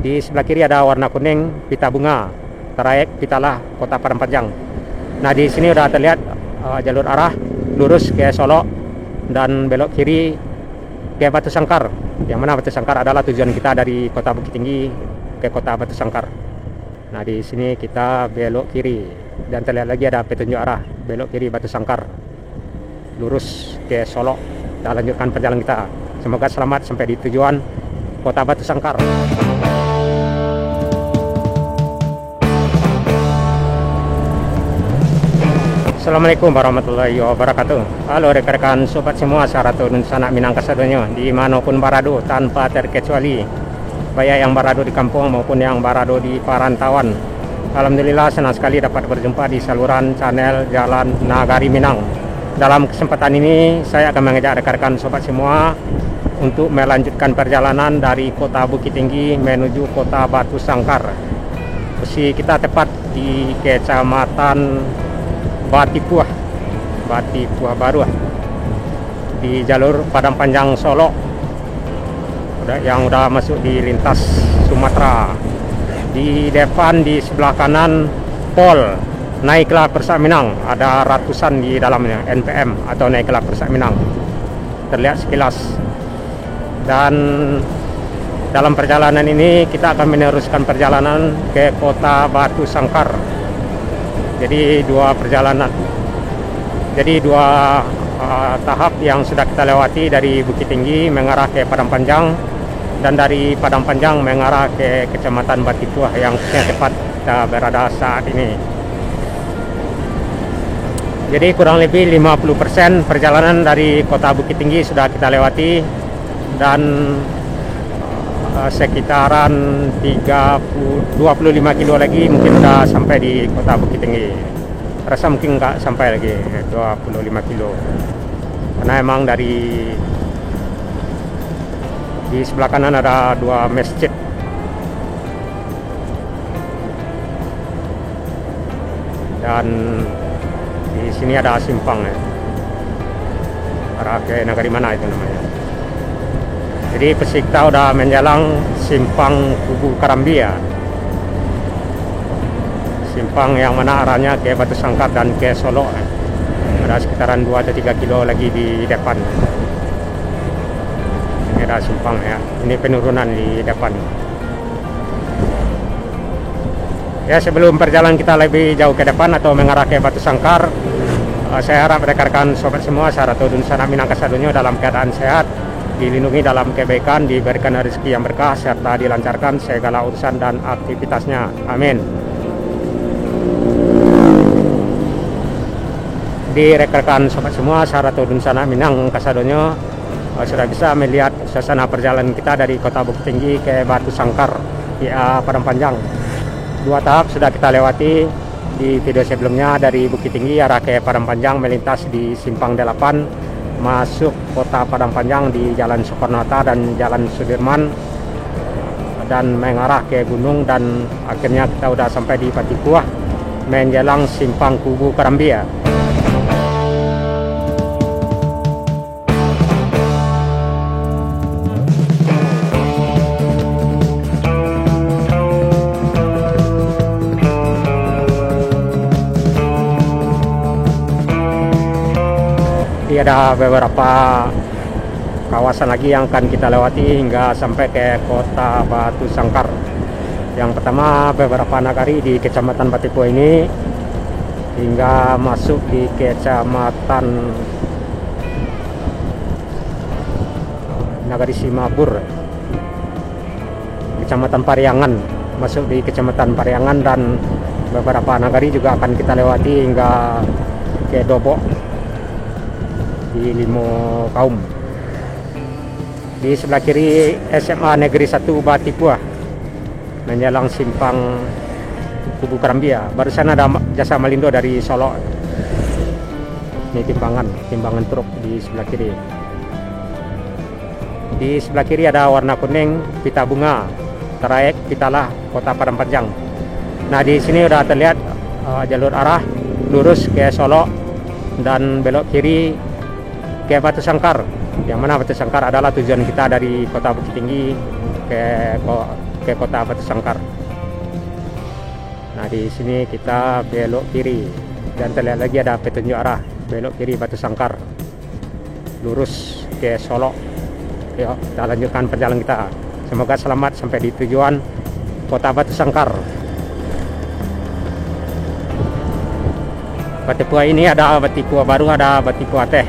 Di sebelah kiri ada warna kuning, pita bunga, trayek Pitalah Kota Padang Panjang. Nah, di sini udah terlihat jalur arah lurus ke Solo dan belok kiri ke Batu Sangkar. Yang mana Batu Sangkar adalah tujuan kita dari Kota Bukit Tinggi ke Kota Batu Sangkar. Nah, di sini kita belok kiri dan terlihat lagi ada petunjuk arah belok kiri Batu Sangkar, lurus ke Solo. Kita lanjutkan perjalanan kita. Semoga selamat sampai di tujuan Kota Batu Sangkar. Assalamualaikum warahmatullahi wabarakatuh. Halo rekan-rekan sobat semua, Saratun Sanak Minang Kasadonyo dimanapun berada tanpa terkecuali, baik yang berada di kampung maupun yang berada di perantauan. Alhamdulillah senang sekali dapat berjumpa di saluran channel Jalan Nagari Minang. Dalam kesempatan ini saya akan mengajak rekan-rekan sobat semua untuk melanjutkan perjalanan dari Kota Bukit Tinggi menuju Kota Batu Sangkar. Posisi kita tepat di Kecamatan Batipuah baru di jalur Padang Panjang Solo yang udah masuk di lintas Sumatera. Di depan di sebelah kanan Pol Naiklah Persak Minang, ada ratusan di dalamnya, NPM atau Naiklah Persak Minang terlihat sekilas. Dan dalam perjalanan ini kita akan meneruskan perjalanan ke Kota Batu Sangkar. Jadi dua tahap yang sudah kita lewati, dari Bukit Tinggi mengarah ke Padang Panjang dan dari Padang Panjang mengarah ke Kecamatan Batipuah yang tepat kita berada saat ini. Jadi kurang lebih 50% perjalanan dari Kota Bukit Tinggi sudah kita lewati dan sekitaran 25 kilo lagi mungkin sudah sampai di Kota Bukit Tinggi. Rasa mungkin nggak sampai lagi 25 kilo, karena emang di sebelah kanan ada dua masjid. Dan di sini ada simpang ya, arah ke Nagari mana itu namanya. Jadi peserta udah menjelang simpang Kubu Karambia, simpang yang mana arahnya ke Batu Sangkar dan ke Solo. Ada sekitaran 2 atau 3 kilo lagi di depan. Ini ada simpang ya, ini penurunan di depan. Ya, sebelum perjalanan kita lebih jauh ke depan atau mengarah ke Batu Sangkar, saya harap rekan-rekan sobat semua, Saratun Sanak Minang Kasadonyo dalam keadaan sehat, dilindungi dalam kebaikan, diberikan rezeki yang berkah, serta dilancarkan segala urusan dan aktivitasnya. Amin. Di rekan-rekan sobat semua, Saratun Sanak Minang Kasadonyo sudah bisa melihat suasana perjalanan kita dari Kota Bukit Tinggi ke Batu Sangkar via Padang Panjang. Dua tahap sudah kita lewati di video sebelumnya. Dari Bukit Tinggi arah ke Padang Panjang melintas di Simpang 8, masuk Kota Padang Panjang di Jalan Soekarno-Hatta dan Jalan Sudirman, dan mengarah ke gunung, dan akhirnya kita udah sampai di Batipuah menjelang simpang Kubu Karambia. Ada beberapa kawasan lagi yang akan kita lewati hingga sampai ke Kota Batu Sangkar. Yang pertama beberapa nagari di Kecamatan Batipuah ini hingga masuk di Kecamatan Nagari Simabur, Kecamatan Pariangan, masuk di Kecamatan Pariangan, dan beberapa nagari juga akan kita lewati hingga ke Dobok di Limo Kaum. Di sebelah kiri SMA Negeri 1 Batipuah menjelang simpang Kubu Karambia. Barusan ada jasa Malindo dari Solo. Ini timbangan truk di sebelah kiri. Di sebelah kiri ada warna kuning, pita bunga, trayek Pitalah Kota Padang Panjang. Nah, di sini udah terlihat jalur arah lurus ke Solo dan belok kiri ke Batu Sangkar, yang mana Batu Sangkar adalah tujuan kita dari Kota Bukit Tinggi ke ke kota Batu Sangkar. Nah, di sini kita belok kiri dan terlihat lagi ada petunjuk arah belok kiri Batu Sangkar, lurus ke Solo. Yuk, kita lanjutkan perjalanan kita. Semoga selamat sampai di tujuan kota Batu Sangkar. Batipua ini ada Batipua baru, ada Batipua teh,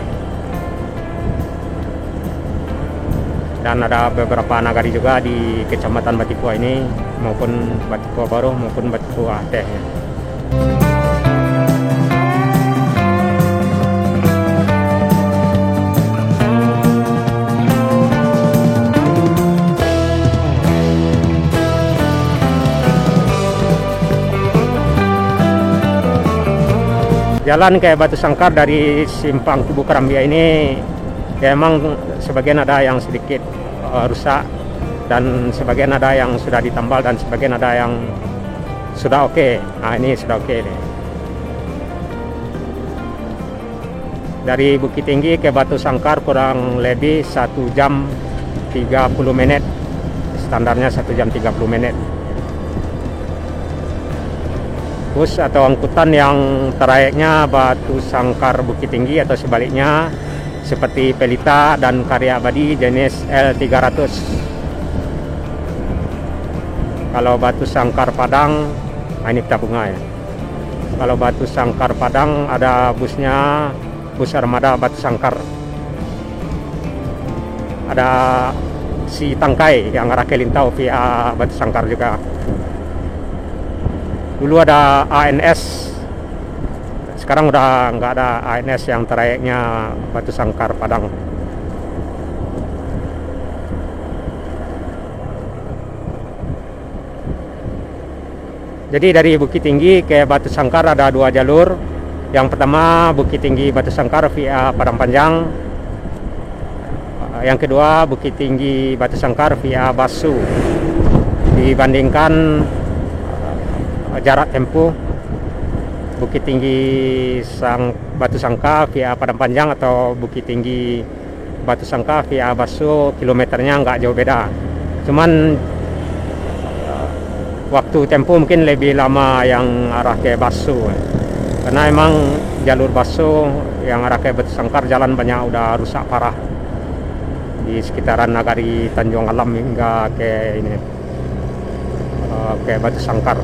dan ada beberapa nagari juga di kecamatan Batipua ini, maupun Batipua baru maupun Batipua teh. Jalan ke Batu Sangkar dari simpang Tubuh Karambia ini ya emang sebagian ada yang sedikit rusak, dan sebagian ada yang sudah ditambal, dan sebagian ada yang sudah oke. Nah, ini sudah oke nih. Dari Bukit Tinggi ke Batu Sangkar kurang lebih 1 jam 30 menit. Standarnya 1 jam 30 menit. Bus atau angkutan yang trayeknya Batu Sangkar Bukit Tinggi atau sebaliknya seperti Pelita dan Karya Abadi jenis L300. Kalau Batu Sangkar Padang, nah ini peta bunga ya. Kalau Batu Sangkar Padang ada busnya, bus armada Batu Sangkar. Ada si Tangkai yang arah ke Lintau via Batu Sangkar juga. Dulu ada ANS, sekarang udah nggak ada ANS yang trayeknya Batu Sangkar Padang. Jadi dari Bukit Tinggi ke Batu Sangkar ada 2 jalur. Yang pertama Bukit Tinggi Batu Sangkar via Padang Panjang. Yang kedua Bukit Tinggi Batu Sangkar via Basu. Dibandingkan jarak tempuh Bukit Tinggi Batu Sangkar via Padang Panjang atau Bukit Tinggi Batu Sangkar via Basu, kilometernya nggak jauh beda. Cuman waktu tempuh mungkin lebih lama yang arah ke Basu, karena emang jalur Basu yang arah ke Batu Sangkar jalan banyak udah rusak parah di sekitaran nagari Tanjung Alam hingga ke ini ke Batu Sangkar.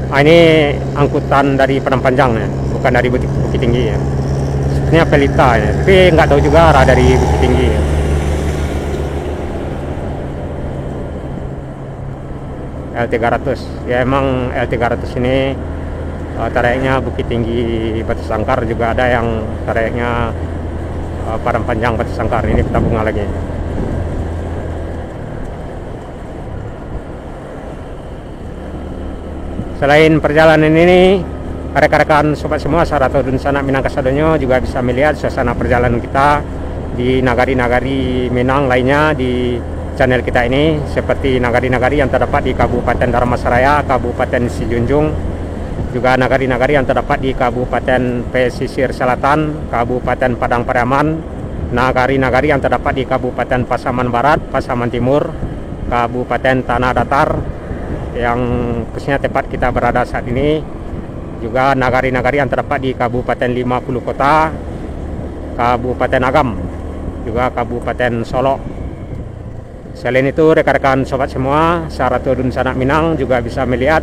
Nah, ini angkutan dari Padang Panjang ya, bukan dari Bukit Tinggi ya. Sebenarnya Pelita ya, tapi nggak tahu juga arah dari Bukit Tinggi ya. L300 ya, emang L300 ini trayeknya Bukit Tinggi Batu Sangkar, juga ada yang trayeknya Padang Panjang Batu Sangkar. Ini peta bunga lagi. Selain perjalanan ini, rekan-rekan sobat semua Saratodun Sanak Minang Kasadonyo juga bisa melihat suasana perjalanan kita di nagari-nagari Minang lainnya di channel kita ini, seperti nagari-nagari yang terdapat di Kabupaten Dharmasraya, Kabupaten Sijunjung, juga nagari-nagari yang terdapat di Kabupaten Pesisir Selatan, Kabupaten Padang Pariaman, nagari-nagari yang terdapat di Kabupaten Pasaman Barat, Pasaman Timur, Kabupaten Tanah Datar, yang khususnya tempat kita berada saat ini, juga nagari-nagari yang terdapat di Kabupaten 50 Kota, Kabupaten Agam, juga Kabupaten Solo. Selain itu, rekan-rekan sobat semua Saratodun Sanak Minang juga bisa melihat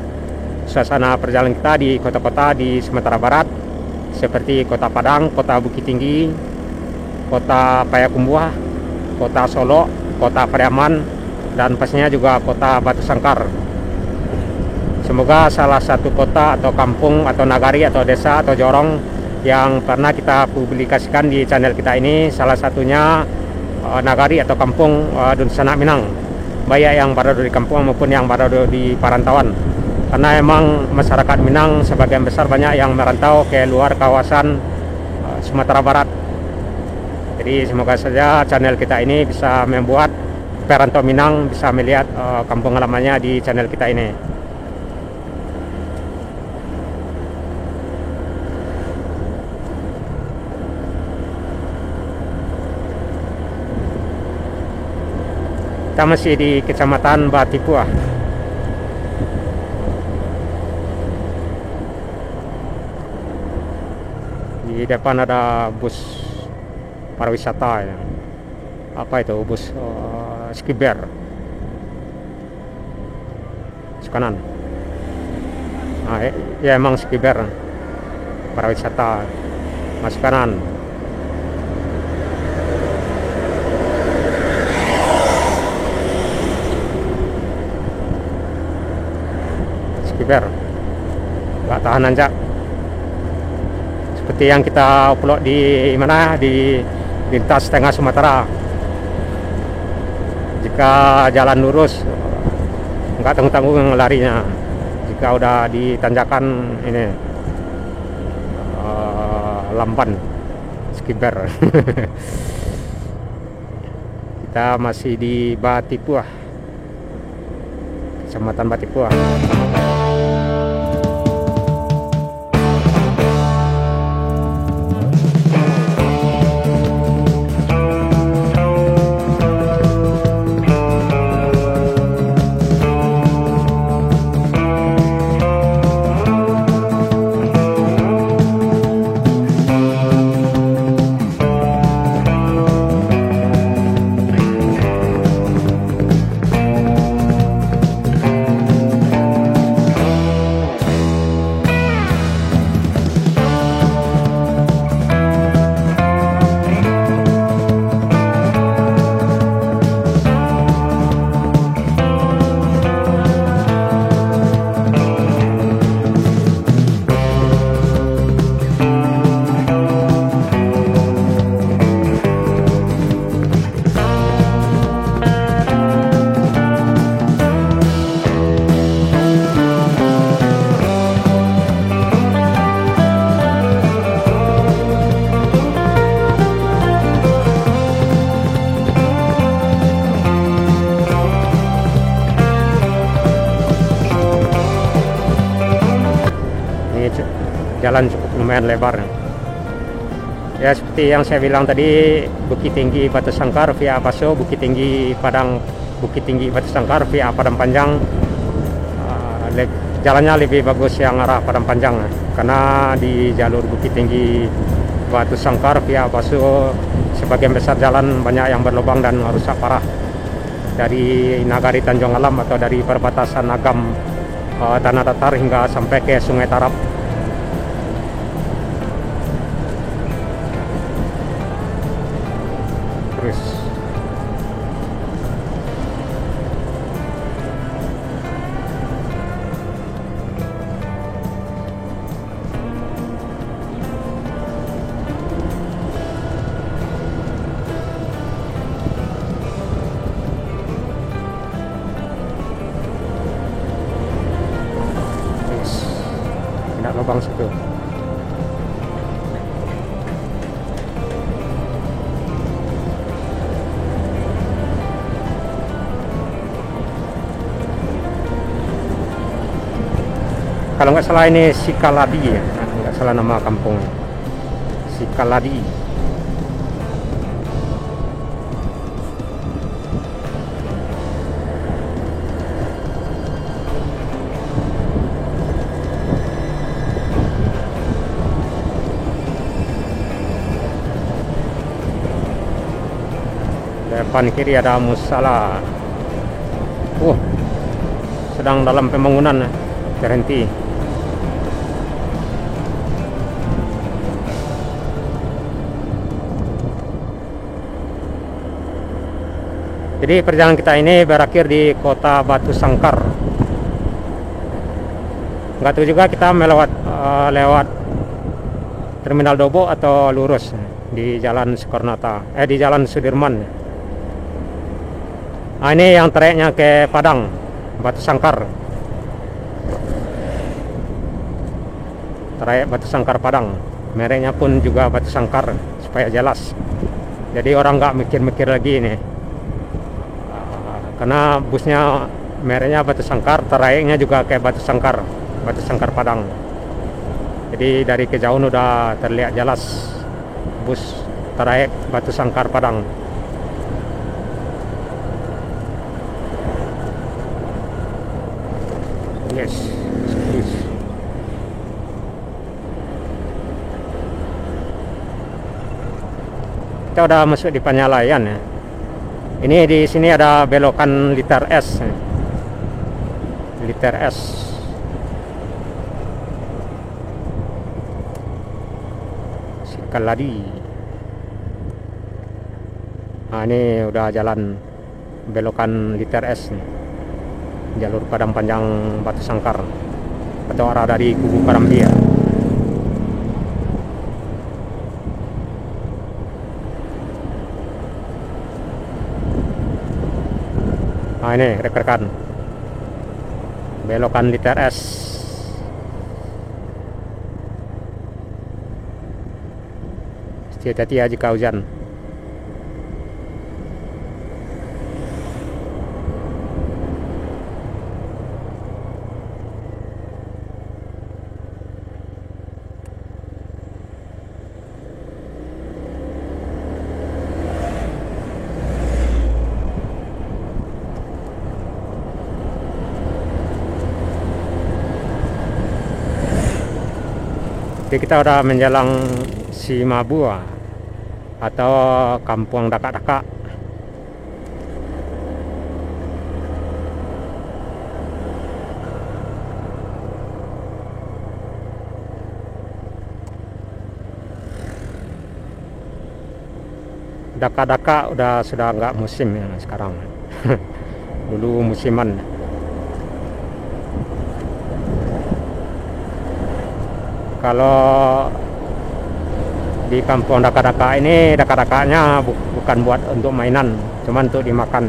suasana perjalanan kita di kota-kota di Sumatera Barat, seperti Kota Padang, Kota Bukit Tinggi, Kota Payakumbuh, Kota Solo, Kota Pariaman, dan pastinya juga Kota Batu Sangkar. Semoga salah satu kota atau kampung atau nagari atau desa atau jorong yang pernah kita publikasikan di channel kita ini, salah satunya nagari atau kampung Dun Sanak Minang, baik yang berada di kampung maupun yang berada di perantauan. Karena emang masyarakat Minang sebagian besar banyak yang merantau ke luar kawasan Sumatera Barat. Jadi semoga saja channel kita ini bisa membuat perantau Minang bisa melihat kampung halamannya di channel kita ini. Kita masih di Kecamatan Batipuah. Di depan ada bus pariwisata ya. Apa itu bus Skiber. Kanan. Nah, ya emang Skiber pariwisata. Masuk kanan. Skiber. Nggak tahan nanjak. Seperti yang kita upload di mana di lintas tengah Sumatera. Jika jalan lurus nggak tanggung-tanggung larinya. Jika udah di tanjakan ini lamban Skiber. Kita masih di Batipuah, Kecamatan Batipuah. Jalan cukup lumayan lebar ya, seperti yang saya bilang tadi, Bukit Tinggi Batu Sangkar via Paso, Bukit Tinggi Padang, Bukit Tinggi Batu Sangkar via Padang Panjang. Jalannya lebih bagus yang arah Padang Panjang karena di jalur Bukit Tinggi Batu Sangkar via Paso sebagian besar jalan banyak yang berlubang dan rusak parah, dari Nagari Tanjung Alam atau dari perbatasan Agam Tanah Datar hingga sampai ke Sungai Tarap. Terus tidak lubang situ. Kalau nggak salah ini Sikaladi ya, nggak salah nama kampungnya, Sikaladi. Depan kiri ada musala. Sedang dalam pembangunan, terhenti. Jadi perjalanan kita ini berakhir di kota Batu Sangkar. Nggak tahu juga kita lewat Terminal Dobo atau lurus di Jalan Soekarno-Hatta, di Jalan Sudirman. Nah, ini yang trayeknya ke Padang, Batu Sangkar. Trayek Batu Sangkar Padang. Mereknya pun juga Batu Sangkar supaya jelas. Jadi orang nggak mikir-mikir lagi nih. Karena busnya mereknya Batu Sangkar, trayeknya juga kayak Batu Sangkar Padang. Jadi dari kejauhan udah terlihat jelas bus trayek Batu Sangkar Padang. Yes. Yes. Kita udah masuk di Penyalayan ya. Ini di sini ada belokan liter S. Liter S. Sikaladi. Nah, ini udah jalan belokan liter S nih. Jalur Padang Panjang Batu Sangkar atau arah dari Kubu Karambia. Nah, ini rekan-rekan belokan liter S. Hati-hati ya jika hujan. Jadi kita udah menjelang Simabua atau Kampung Daka-Daka. Daka-Daka sudah nggak musim ya sekarang. Dulu musiman. Kalau di Kampung Daka-Daka ini, daka-dakanya bukan buat untuk mainan, cuman untuk dimakan.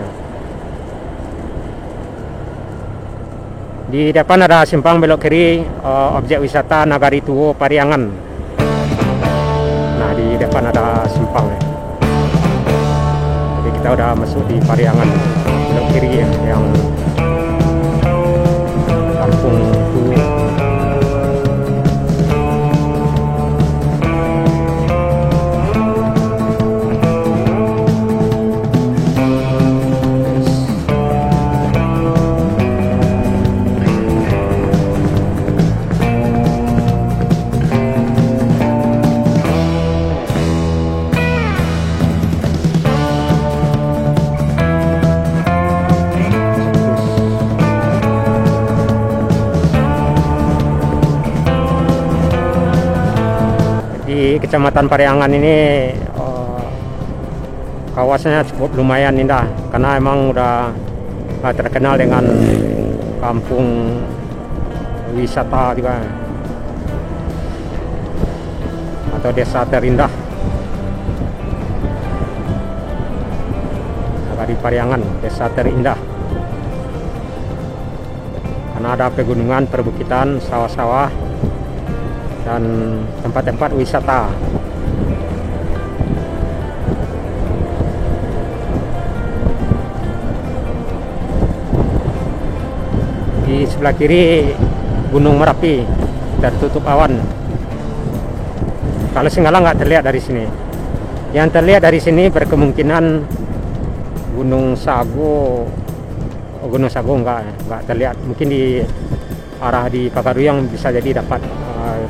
Di depan ada simpang belok kiri, objek wisata Nagari Tuwo Pariangan. Nah, di depan ada simpang ya. Jadi kita udah masuk di Pariangan, belok kiri ya, yang Kampung Tuwo. Di Kecamatan Pariangan ini kawasannya cukup lumayan indah karena emang udah terkenal dengan kampung wisata juga atau desa terindah Nagari Pariangan, desa terindah karena ada pegunungan, perbukitan, sawah-sawah dan tempat-tempat wisata. Di sebelah kiri Gunung Merapi tertutup awan. Kalau Singgala nggak terlihat dari sini. Yang terlihat dari sini berkemungkinan Gunung Sago. Gunung Sago nggak terlihat. Mungkin di arah di Pagaruyang bisa jadi dapat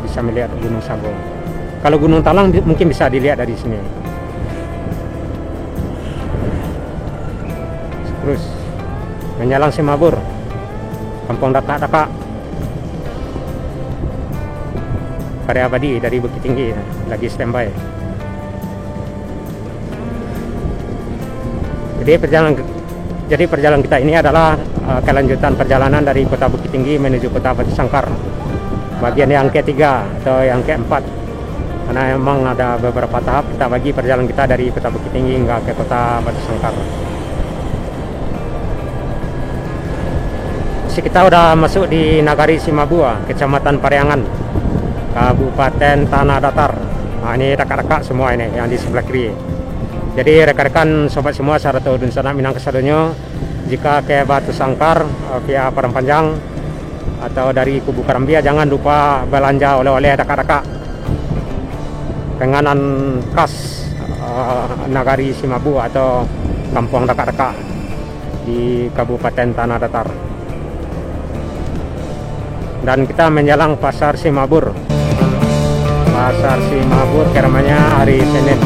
bisa melihat Gunung Sago. Kalau Gunung Talang mungkin bisa dilihat dari sini. Terus menjelang Simabur, Kampung Daka-Daka, Karya Abadi dari Bukit Tinggi lagi standby. Jadi perjalanan kita ini adalah kelanjutan perjalanan dari Kota Bukit Tinggi menuju Kota Batu Sangkar. Bagian yang ketiga atau yang keempat. Karena memang ada beberapa tahap kita bagi perjalanan kita dari Kota Bukit Tinggi hingga ke Kota Batu Sangkar. Kita udah masuk di Nagari Simabua, Kecamatan Pariangan, Kabupaten Tanah Datar. Nah, ini rekan-rekan semua ini yang di sebelah kiri. Jadi rekan-rekan sobat semua Saratu dan Sanak Minang Kesadonyo, jika ke Batu Sangkar via Padang Panjang atau dari Kubu Karambia, jangan lupa belanja oleh-oleh daka-daka, penganan khas Nagari Simabua atau Kampung Daka-Daka di Kabupaten Tanah Datar. Dan kita menjelang Pasar Simabur. Pasar Simabur, namanya hari Senin.